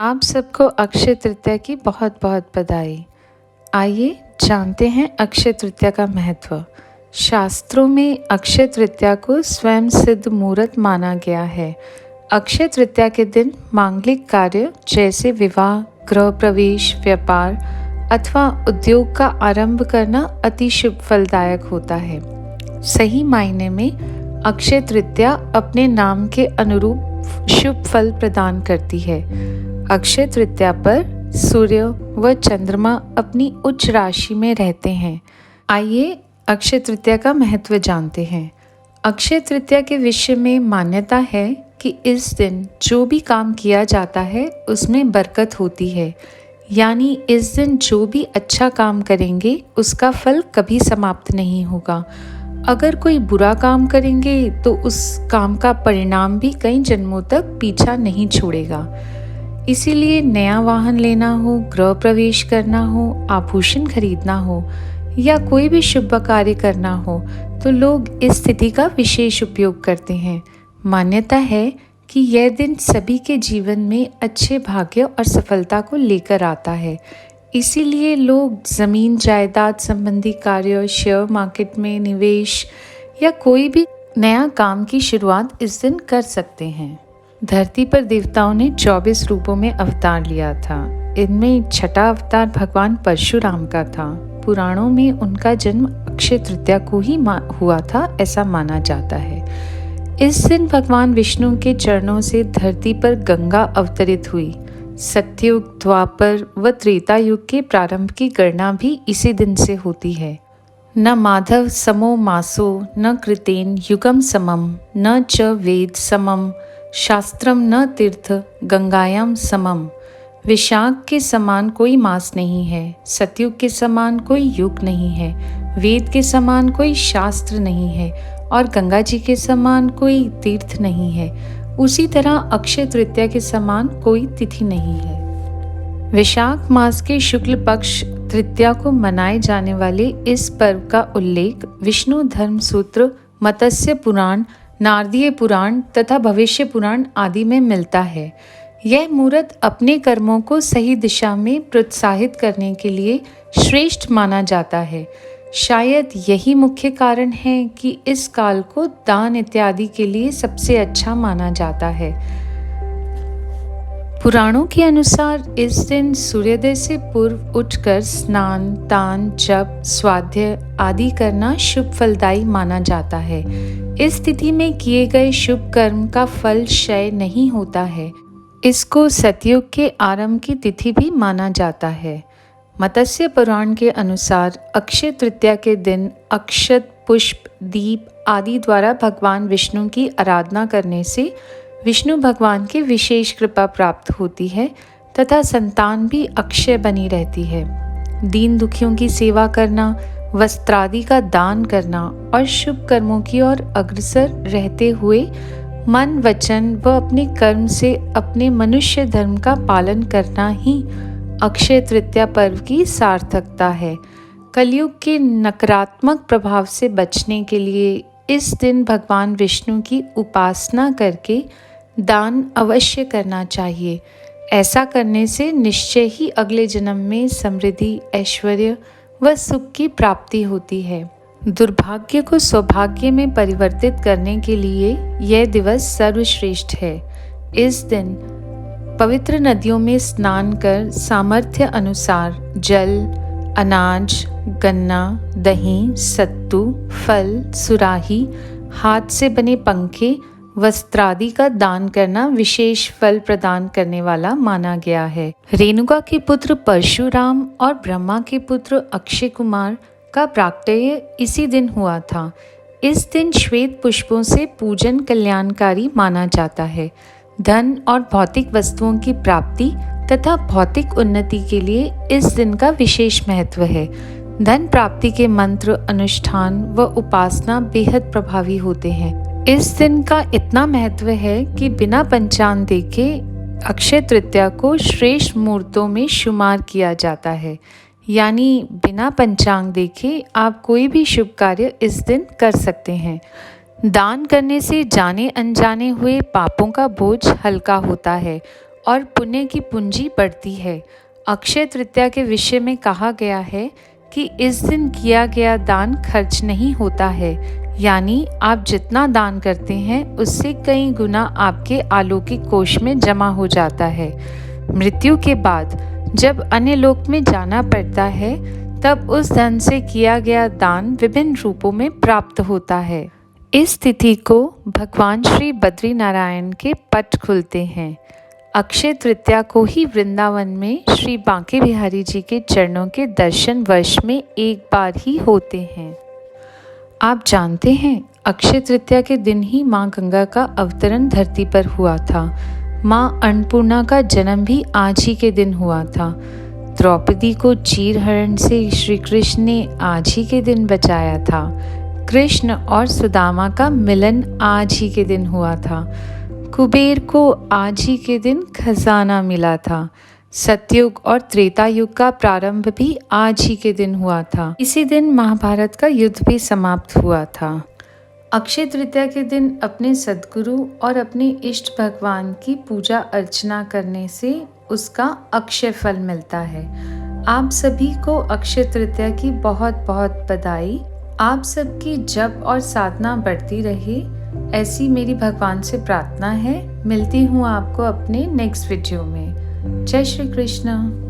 आप सबको अक्षय तृतीया की बहुत बहुत बधाई। आइए जानते हैं अक्षय तृतीया का महत्व। शास्त्रों में अक्षय तृतीया को स्वयं सिद्ध मुहूर्त माना गया है। अक्षय तृतीया के दिन मांगलिक कार्य जैसे विवाह, गृह प्रवेश, व्यापार अथवा उद्योग का आरंभ करना अति शुभ फलदायक होता है। सही मायने में अक्षय तृतीया अपने नाम के अनुरूप शुभ फल प्रदान करती है। अक्षय तृतीया पर सूर्य व चंद्रमा अपनी उच्च राशि में रहते हैं। आइए अक्षय तृतीया का महत्व जानते हैं। अक्षय तृतीया के विषय में मान्यता है कि इस दिन जो भी काम किया जाता है उसमें बरकत होती है, यानी इस दिन जो भी अच्छा काम करेंगे उसका फल कभी समाप्त नहीं होगा। अगर कोई बुरा काम करेंगे तो उस काम का परिणाम भी कई जन्मों तक पीछा नहीं छोड़ेगा। इसीलिए नया वाहन लेना हो, गृह प्रवेश करना हो, आभूषण खरीदना हो या कोई भी शुभ कार्य करना हो तो लोग इस तिथि का विशेष उपयोग करते हैं। मान्यता है कि यह दिन सभी के जीवन में अच्छे भाग्य और सफलता को लेकर आता है। इसीलिए लोग ज़मीन जायदाद संबंधी कार्य, शेयर मार्केट में निवेश या कोई भी नया काम की शुरुआत इस दिन कर सकते हैं। धरती पर देवताओं ने 24 रूपों में अवतार लिया था। इनमें छठा अवतार भगवान परशुराम का था। पुराणों में उनका जन्म अक्षय तृतीया को ही हुआ था, ऐसा माना जाता है। इस दिन भगवान विष्णु के चरणों से धरती पर गंगा अवतरित हुई। सत्ययुग, द्वापर व त्रेता युग के प्रारंभ की गणना भी इसी दिन से होती है। न माधव समो मासो न कृतेन युगम समम न च वेद समम शास्त्रम न तीर्थ गंगायाम समम। विशाख के समान कोई मास नहीं है, सतयुग के समान कोई युग नहीं है, वेद के समान कोई शास्त्र नहीं है और गंगा जी के समान कोई तीर्थ नहीं है। उसी तरह अक्षय तृतीया के समान कोई तिथि नहीं है। विशाख मास के शुक्ल पक्ष तृतीया को मनाए जाने वाले इस पर्व का उल्लेख विष्णु धर्म सूत्र, मत्स्य पुराण, नारदीय पुराण तथा भविष्य पुराण आदि में मिलता है। यह मुहूर्त अपने कर्मों को सही दिशा में प्रोत्साहित करने के लिए श्रेष्ठ माना जाता है। शायद यही मुख्य कारण है कि इस काल को दान इत्यादि के लिए सबसे अच्छा माना जाता है। पुराणों के अनुसार इस दिन सूर्योदय से पूर्व उठकर स्नान, दान, जप, स्वाध्याय आदि करना शुभ फलदायी माना जाता है। इस तिथि में किए गए शुभ कर्म का फल क्षय नहीं होता है। इसको सतयुग के आरंभ की तिथि भी माना जाता है। मत्स्य पुराण के अनुसार अक्षय तृतीया के दिन अक्षत, पुष्प, दीप आदि द्वारा भगवान विष्णु की आराधना करने से विष्णु भगवान की विशेष कृपा प्राप्त होती है तथा संतान भी अक्षय बनी रहती है। दीन दुखियों की सेवा करना, वस्त्रादि का दान करना और शुभ कर्मों की ओर अग्रसर रहते हुए मन, वचन व अपने कर्म से अपने मनुष्य धर्म का पालन करना ही अक्षय तृतीया पर्व की सार्थकता है। कलयुग के नकारात्मक प्रभाव से बचने के लिए इस दिन भगवान विष्णु की उपासना करके दान अवश्य करना चाहिए। ऐसा करने से निश्चय ही अगले जन्म में समृद्धि, ऐश्वर्य व सुख की प्राप्ति होती है। दुर्भाग्य को सौभाग्य में परिवर्तित करने के लिए यह दिवस सर्वश्रेष्ठ है। इस दिन पवित्र नदियों में स्नान कर सामर्थ्य अनुसार जल, अनाज, गन्ना, दही, सत्तू, फल, सुराही, हाथ से बने पंखे, वस्त्रादि का दान करना विशेष फल प्रदान करने वाला माना गया है। रेणुका के पुत्र परशुराम और ब्रह्मा के पुत्र अक्षय कुमार का प्राकट्य इसी दिन हुआ था। इस दिन श्वेत पुष्पों से पूजन कल्याणकारी माना जाता है। धन और भौतिक वस्तुओं की प्राप्ति तथा भौतिक उन्नति के लिए इस दिन का विशेष महत्व है। धन प्राप्ति के मंत्र, अनुष्ठान व उपासना बेहद प्रभावी होते हैं। इस दिन का इतना महत्व है कि बिना पंचांग देखे अक्षय तृतीया को श्रेष्ठ मुहूर्तों में शुमार किया जाता है। यानी बिना पंचांग देखे आप कोई भी शुभ कार्य इस दिन कर सकते हैं। दान करने से जाने अनजाने हुए पापों का बोझ हल्का होता है और पुण्य की पूंजी बढ़ती है। अक्षय तृतीया के विषय में कहा गया है कि इस दिन किया गया दान खर्च नहीं होता है, यानी आप जितना दान करते हैं उससे कई गुना आपके अलौकिक कोष में जमा हो जाता है। मृत्यु के बाद जब अन्य लोक में जाना पड़ता है तब उस धन से किया गया दान विभिन्न रूपों में प्राप्त होता है। इस तिथि को भगवान श्री बद्री नारायण के पट खुलते हैं। अक्षय तृतीया को ही वृंदावन में श्री बांके बिहारी जी के चरणों के दर्शन वर्ष में एक बार ही होते हैं। आप जानते हैं, अक्षय तृतीया के दिन ही माँ गंगा का अवतरण धरती पर हुआ था। माँ अन्नपूर्णा का जन्म भी आज ही के दिन हुआ था। द्रौपदी को चीरहरण से श्री कृष्ण ने आज ही के दिन बचाया था। कृष्ण और सुदामा का मिलन आज ही के दिन हुआ था। कुबेर को आज ही के दिन खजाना मिला था। सतयुग और त्रेता युग का प्रारंभ भी आज ही के दिन हुआ था। इसी दिन महाभारत का युद्ध भी समाप्त हुआ था। अक्षय तृतीया के दिन अपने सद्गुरु और अपने इष्ट भगवान की पूजा अर्चना करने से उसका अक्षय फल मिलता है। आप सभी को अक्षय तृतीया की बहुत बहुत बधाई। आप सबकी जप और साधना बढ़ती रहे, ऐसी मेरी भगवान से प्रार्थना है। मिलती हूँ आपको अपने नेक्स्ट वीडियो में। जय श्री कृष्ण।